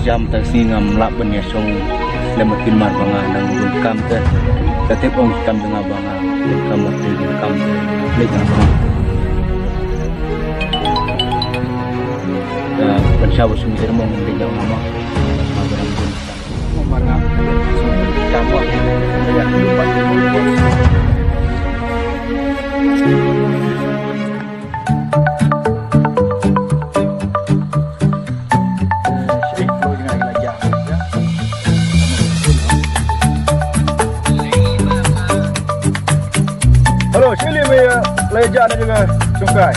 Jam tak singam lap benyesong lemakin marbangan dan bukan ter tetap orang kam dengan bangan kam berdiri kam legang bangan dan bersama sumber mau legang mama marbangan pun marbangan kamu yang lupa Leja dan juga sungai.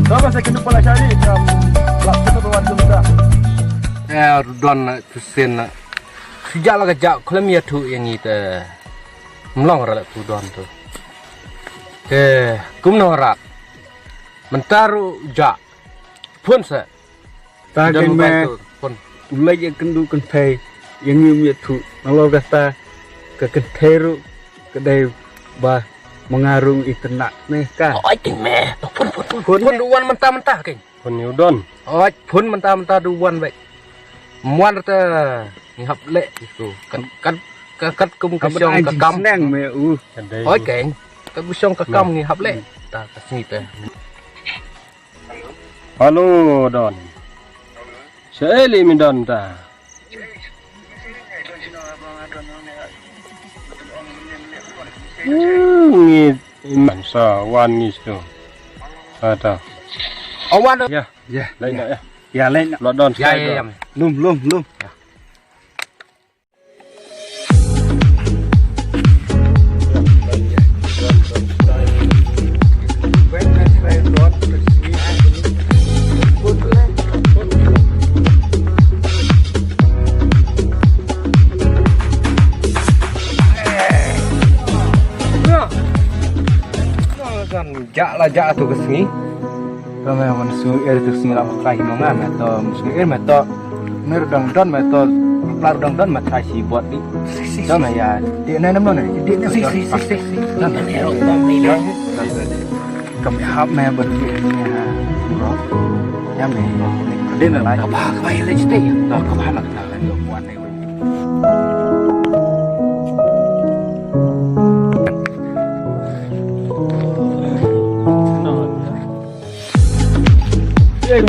Sama saya kena pula cari lakukan perbuatan sudah. Don tusen sejak lah kejak kalau dia tu yang itu melong rada tu don tu. Kum norak mentaru jak pun se. Tadi me pun leja kendu kentai yang dia tu kalau kata kekenteru kedai bah mengarung internet nih kah? Oh, ting meh, pun duan mentah-mentah keng. Pun udon. Oh, pun mentah-mentah duan baik. Muan te ngap lek itu. Kan kum kasong ke kam neng me Oh, keng. Ka busong ke kam ngap lek. Ta kasni te. Halo Don. Saya min Don ta. Ni mansa wan ni tu. Ada. Awan Ya, lain ya. Ya lain. Lodon. Ya. Lum. Jak tu kesini. Kami akan suruh tu sini lah terakhir nongan atau mungkin atau nerdang don atau lardang don matrai si buat ni. Don ya, dia nak nama ni. Dia nak si. Don ni. Kami hab me berdiri ni ha. Ya me. Dia nak lagi. Apa yang lagi stay? Tak apa nak tak buat ni.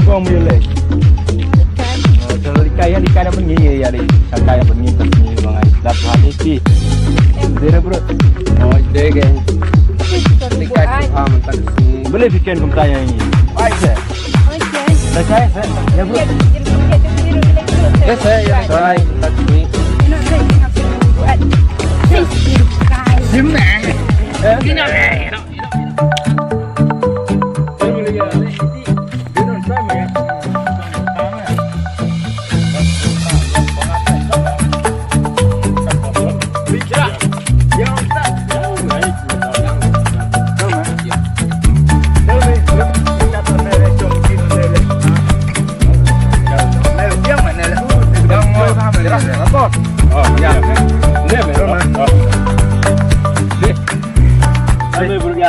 Kau boleh. Kalau dikaya dah begini ya deh. Kaya begini begini bangai. Dapat hati. Dia bro. Oh, dia kan. Dikaya tu mentah sini. Boleh bikin kumtanya ini. Baik saya. Okey. Saya. Ya bro. Ya saya. Saya tak sini. Simna. Kena.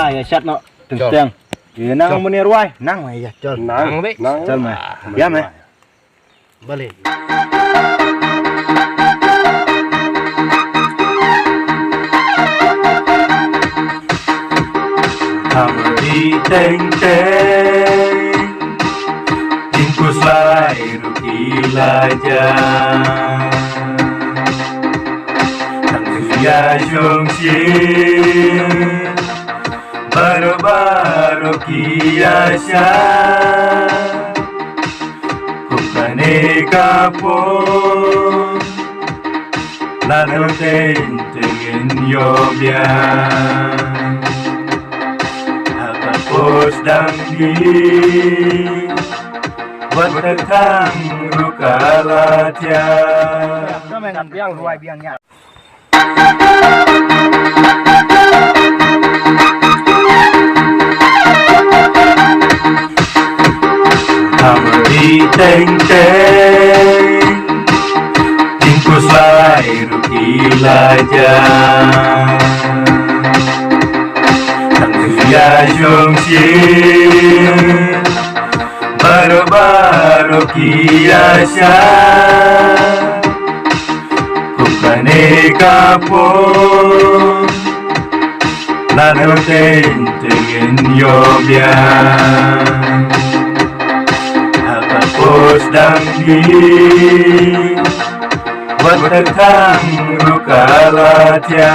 Ya chat no tentang dia nang menirwai nang ya col Nang be. col mah ya mah Balik. Hamdi teng Ingkus lahir ilajah Tangsia jongsin Baru-baru kiasya Kukane kapon Lalu tentengin yobya Apa pos dangdi Buat tentang rukalatya Kami dengan biang ruai biangnya. Hamdi teng Ingkus lahir ilajah Tangsia jongsin kiasya Kukane kapon Lalo tentengin yobya Hapapos dangdi Watatang rukalatya